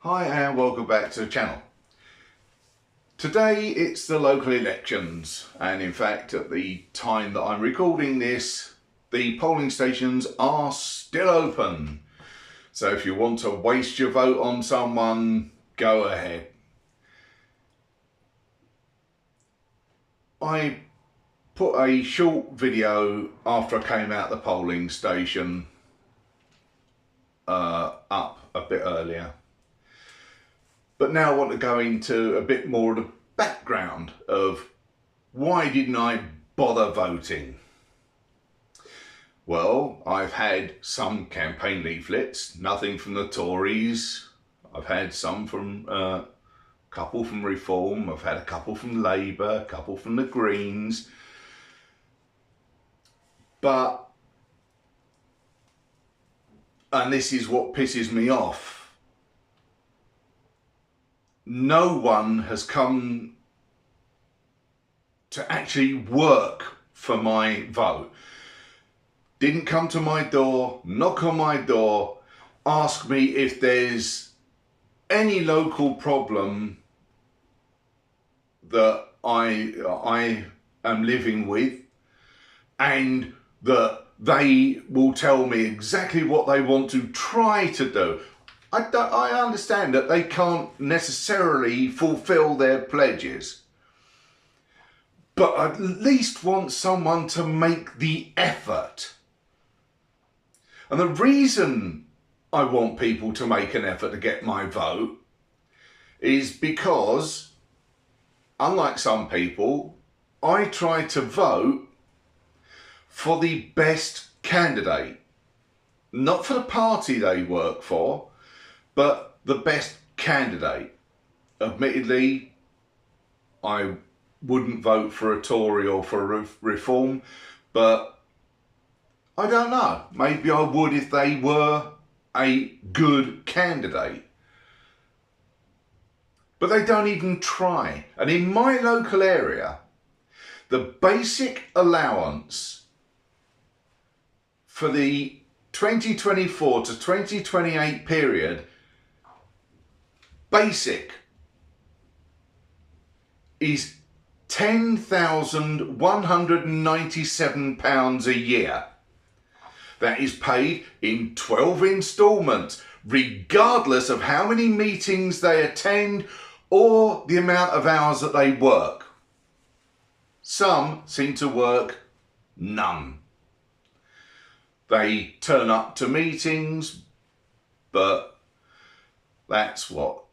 Hi and welcome back to the channel. Today it's the local elections, and in fact at the time that I'm recording this the polling stations are still open, so if you want to waste your vote on someone, go ahead. I put a short video after I came out the polling station up a bit earlier. But now I want to go into a bit more of the background of why didn't I bother voting? Well, I've had some campaign leaflets, nothing from the Tories. I've had some from a couple from Reform, I've had a couple from Labour, a couple from the Greens. And this is what pisses me off, no one has come to actually work for my vote. Didn't come to my door, knock on my door, ask me if there's any local problem that I am living with, and that they will tell me exactly what they want to try to do. I understand that they can't necessarily fulfill their pledges, but I at least want someone to make the effort. And the reason I want people to make an effort to get my vote is because, unlike some people, I try to vote for the best candidate. Not for the party they work for, but the best candidate. Admittedly, I wouldn't vote for a Tory or for a Reform, but I don't know. Maybe I would if they were a good candidate. But they don't even try. And in my local area, the basic allowance for the 2024 to 2028 period, basic, is £10,197 a year. That is paid in 12 instalments, regardless of how many meetings they attend or the amount of hours that they work. Some seem to work none. They turn up to meetings, but that's what,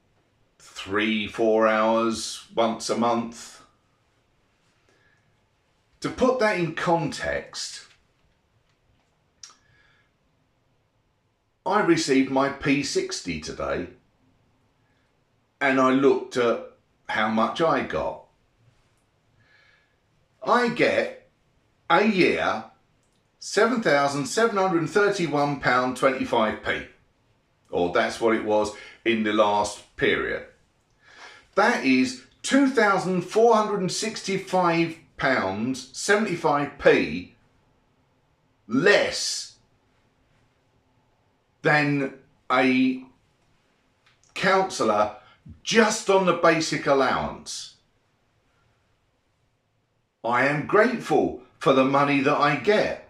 3-4 hours once a month. To put that in context, I received my P60 today and I looked at how much I got. I get a year £7,731.25p, or that's what it was in the last period. That is £2,465.75p less than a councillor just on the basic allowance. I am grateful for the money that I get,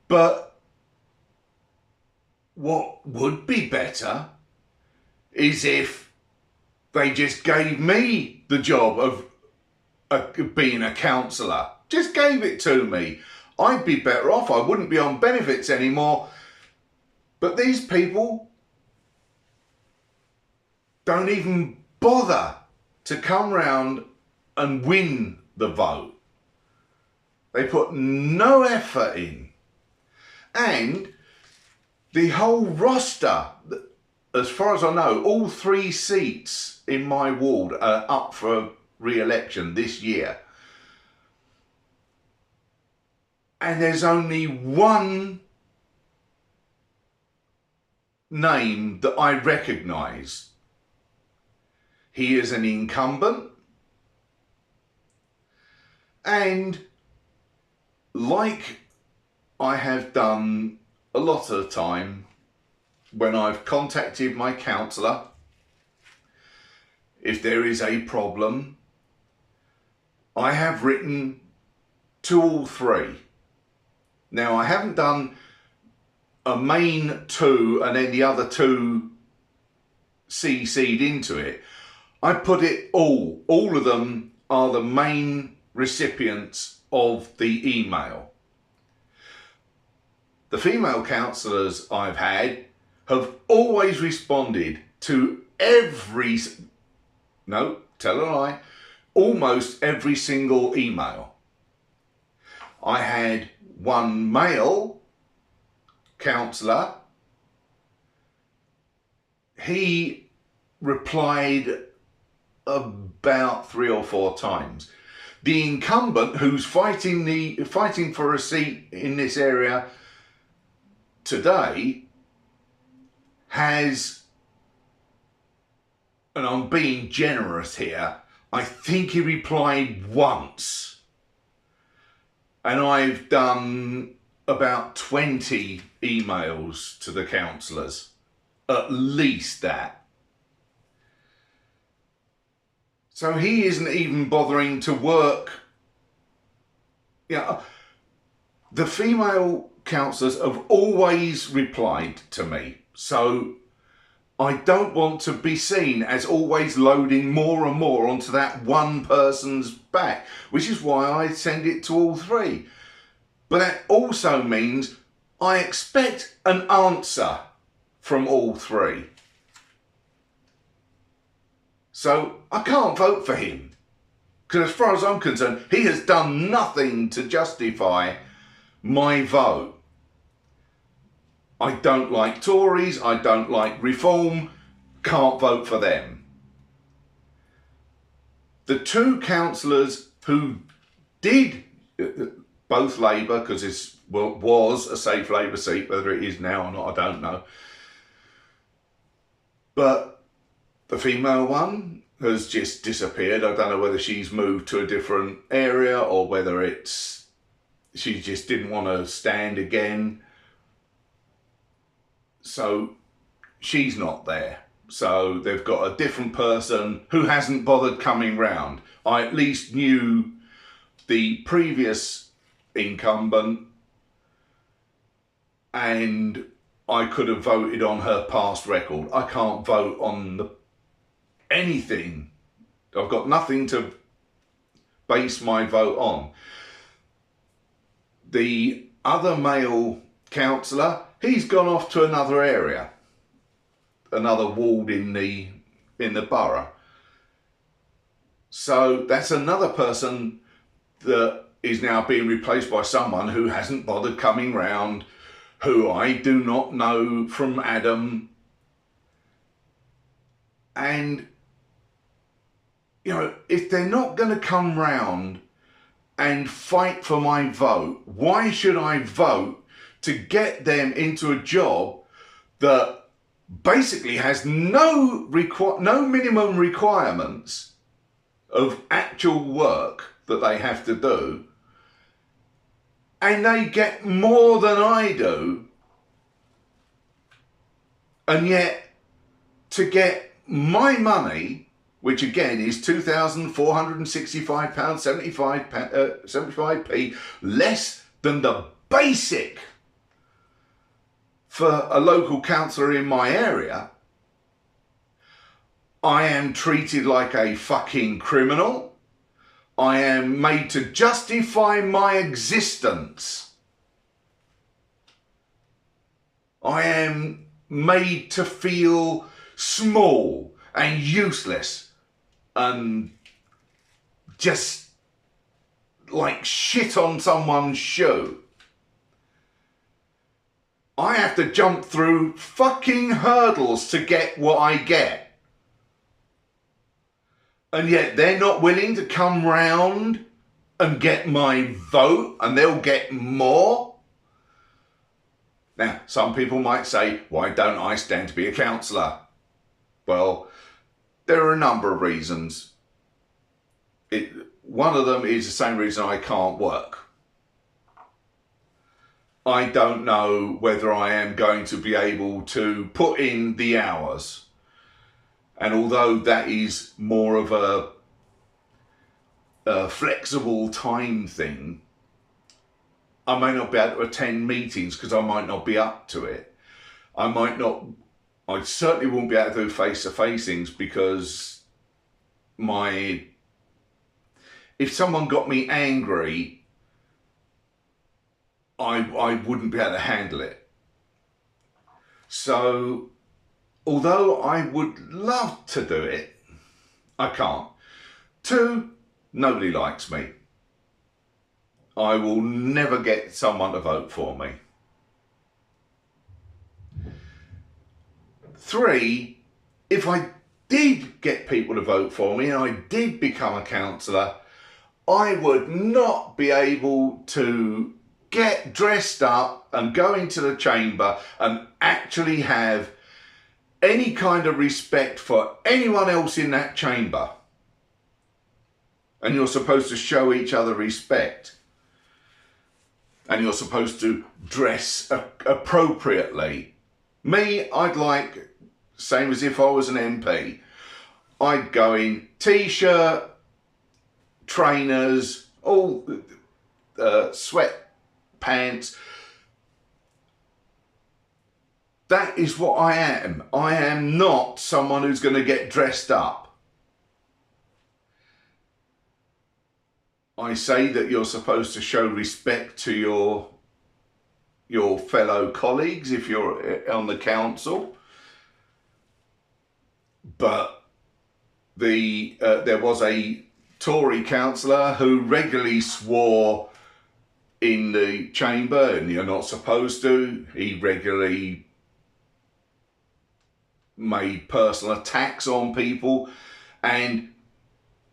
but what would be better is if they just gave me the job of being a councillor. Just gave it to me. I'd be better off. I wouldn't be on benefits anymore. But these people don't even bother to come round and win the vote. They put no effort in. And the whole roster, as far as I know, all 3 seats in my ward are up for re-election this year. And there's only one name that I recognise. He is an incumbent, and like I have done a lot of the time, when I've contacted my counsellor, if there is a problem, I have written to all three. Now, I haven't done a main two and then the other two CC'd into it. I put it all of them are the main recipients of the email. The female counsellors I've had have always responded to almost every single email. I had one male counsellor. He replied about 3 or 4 times. The incumbent, who's fighting for a seat in this area today, has, and I'm being generous here, I think he replied once. And I've done about 20 emails to the counsellors, at least that. So he isn't even bothering to work. Yeah, the female counsellors have always replied to me, so I don't want to be seen as always loading more and more onto that one person's back, which is why I send it to all three. But that also means I expect an answer from all three. So I can't vote for him, because as far as I'm concerned, he has done nothing to justify my vote. I don't like Tories, I don't like Reform, can't vote for them. The two councillors who did, both Labour, because it was a safe Labour seat, whether it is now or not, I don't know. But the female one has just disappeared. I don't know whether she's moved to a different area or whether she just didn't want to stand again. So she's not there. So they've got a different person who hasn't bothered coming round. I at least knew the previous incumbent and I could have voted on her past record. I can't vote on anything. I've got nothing to base my vote on. The other male councillor, he's gone off to another area, another ward in the borough. So that's another person that is now being replaced by someone who hasn't bothered coming round, who I do not know from Adam. And, you know, if they're not going to come round and fight for my vote, why should I vote to get them into a job that basically has no minimum requirements of actual work that they have to do, and they get more than I do, and yet to get my money, which again is £2,465 75p less than the basic for a local councillor in my area, I am treated like a fucking criminal. I am made to justify my existence. I am made to feel small and useless and just like shit on someone's shoe. I have to jump through fucking hurdles to get what I get. And yet they're not willing to come round and get my vote, and they'll get more. Now, some people might say, why don't I stand to be a councillor? Well, there are a number of reasons. One of them is the same reason I can't work. I don't know whether I am going to be able to put in the hours. And although that is more of a flexible time thing, I may not be able to attend meetings because I might not be up to it. I certainly won't be able to do face-to-face things because if someone got me angry, I wouldn't be able to handle it. So, although I would love to do it, I can't. 2, nobody likes me. I will never get someone to vote for me. 3, if I did get people to vote for me and I did become a councillor, I would not be able to get dressed up and go into the chamber and actually have any kind of respect for anyone else in that chamber. And you're supposed to show each other respect. And you're supposed to dress appropriately. Me, I'd like, same as if I was an MP, I'd go in t-shirt, trainers, all sweat pants. That is what I am. I am not someone who's going to get dressed up. I say that you're supposed to show respect to your fellow colleagues if you're on the council. But there was a Tory councillor who regularly swore in the chamber, and you're not supposed to. He regularly made personal attacks on people, and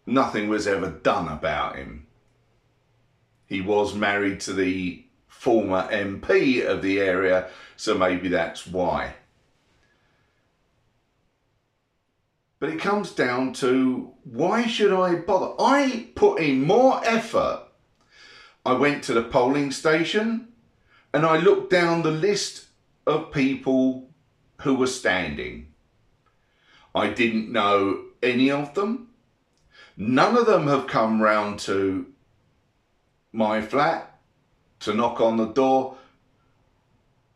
nothing was ever done about him. He was married to the former MP of the area, so maybe that's why. But it comes down to, why should I bother? I put in more effort. I went to the polling station and I looked down the list of people who were standing. I didn't know any of them. None of them have come round to my flat to knock on the door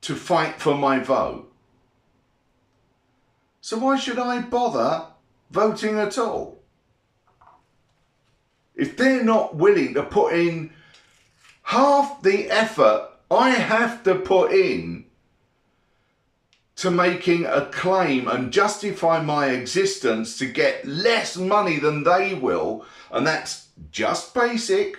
to fight for my vote. So why should I bother voting at all? If they're not willing to put in half the effort I have to put in to making a claim and justify my existence to get less money than they will, and that's just basic,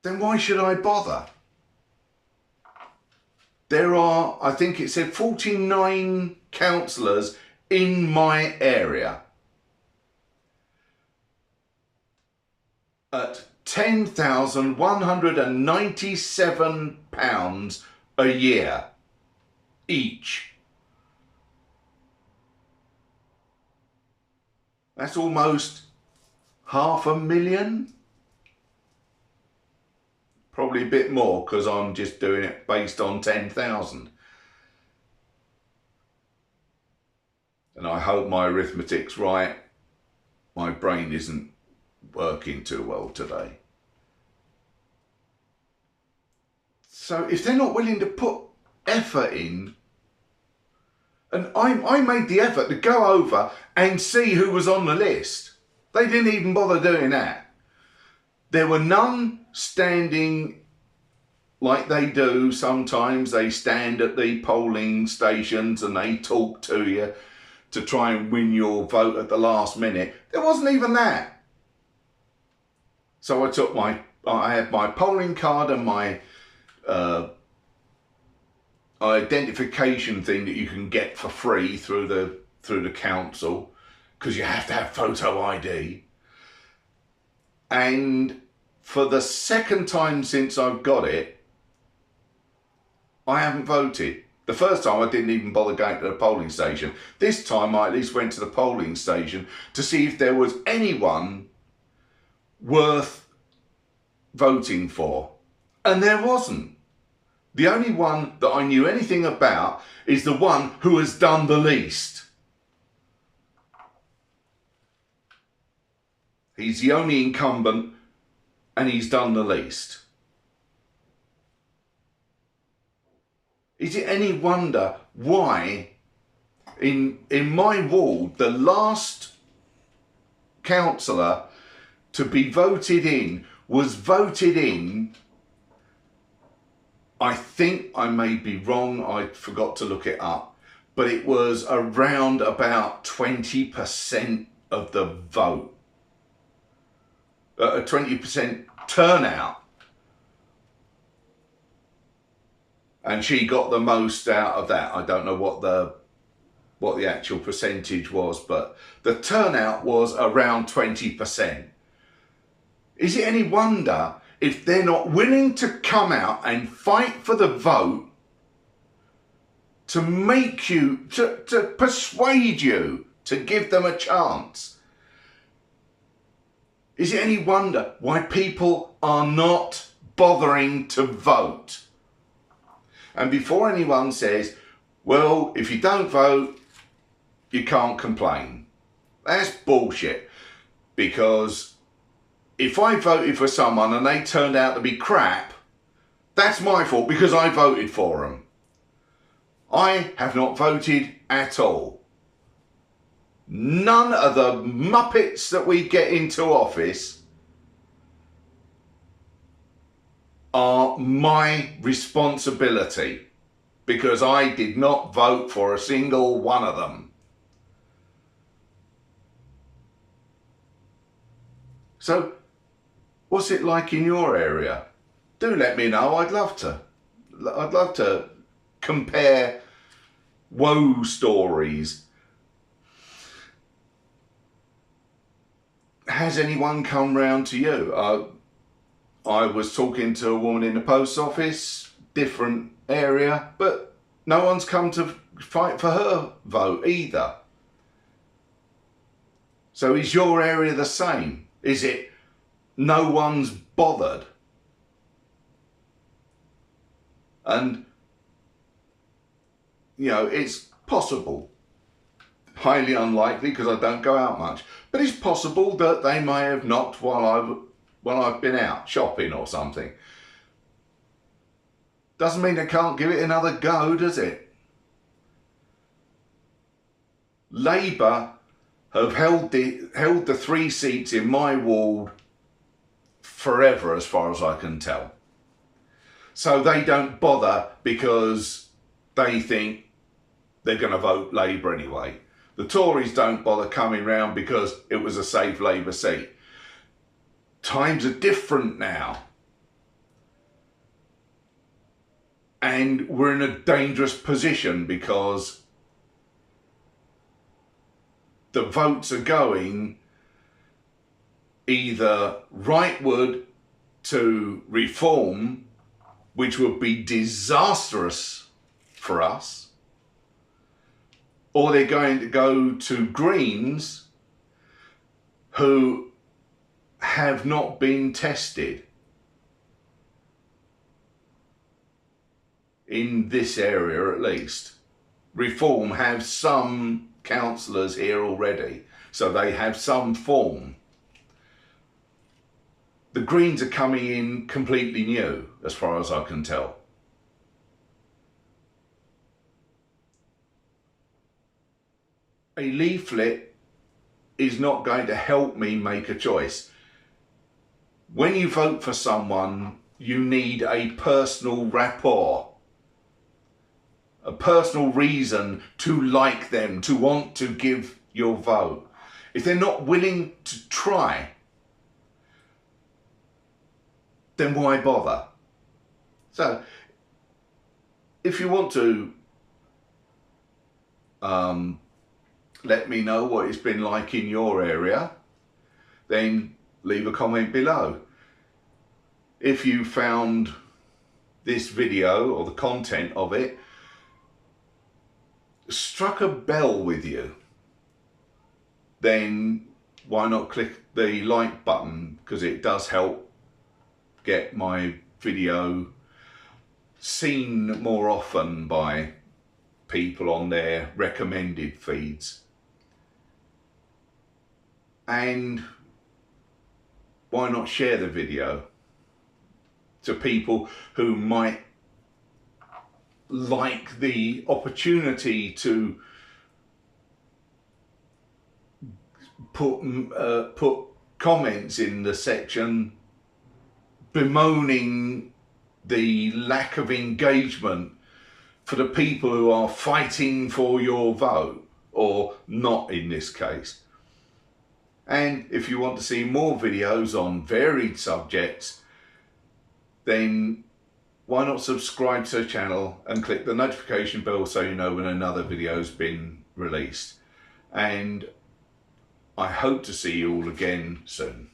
then why should I bother? There are, I think it said 49 councillors in my area at £10,197 a year each. That's almost £500,000. Probably a bit more because I'm just doing it based on 10,000. And I hope my arithmetic's right. My brain isn't working too well today. So if they're not willing to put effort in, and I made the effort to go over and see who was on the list. They didn't even bother doing that. There were none standing like they do sometimes. They stand at the polling stations and they talk to you to try and win your vote at the last minute. There wasn't even that. So I had my polling card and my identification thing that you can get for free through the council, because you have to have photo ID. And for the second time since I've got it, I haven't voted. The first time I didn't even bother going to the polling station. This time I at least went to the polling station to see if there was anyone worth voting for, and there wasn't. The only one that I knew anything about is the one who has done the least. He's the only incumbent and he's done the least. Is it any wonder why in my ward the last councillor to be voted in was voted in, I think, I may be wrong, I forgot to look it up, but it was around about 20% of the vote. A 20% turnout. And she got the most out of that. I don't know what the actual percentage was, but the turnout was around 20%. Is it any wonder if they're not willing to come out and fight for the vote to make you, to persuade you to give them a chance? Is it any wonder why people are not bothering to vote? And before anyone says, well, if you don't vote, you can't complain. That's bullshit. Because if I voted for someone and they turned out to be crap, that's my fault because I voted for them. I have not voted at all. None of the muppets that we get into office are my responsibility because I did not vote for a single one of them. So, what's it like in your area? Do let me know, I'd love to compare woe stories. Has anyone come round to you? I was talking to a woman in the post office, different area, but no one's come to fight for her vote either. So is your area the same? Is it no one's bothered? And, you know, it's possible, highly unlikely because I don't go out much, but it's possible that they may have knocked while I've been out shopping or something. Doesn't mean they can't give it another go, does it? Labour have held the 3 seats in my ward forever, as far as I can tell. So they don't bother because they think they're going to vote Labour anyway. The Tories don't bother coming round because it was a safe Labour seat. Times are different now. And we're in a dangerous position because the votes are going either rightward to reform, which would be disastrous for us, or they're going to go to Greens who have not been tested in this area at least. Reform have some councillors here already, so they have some form. The Greens are coming in completely new, as far as I can tell. A leaflet is not going to help me make a choice. When you vote for someone, you need a personal rapport, a personal reason to like them, to want to give your vote. If they're not willing to try, then why bother? So, if you want to let me know what it's been like in your area, then leave a comment below. If you found this video or the content of it struck a bell with you, then why not click the like button, because it does help get my video seen more often by people on their recommended feeds. And why not share the video to people who might like the opportunity to put comments in the section bemoaning the lack of engagement for the people who are fighting for your vote, or not in this case. And if you want to see more videos on varied subjects, then why not subscribe to the channel and click the notification bell so you know when another video's been released. And I hope to see you all again soon.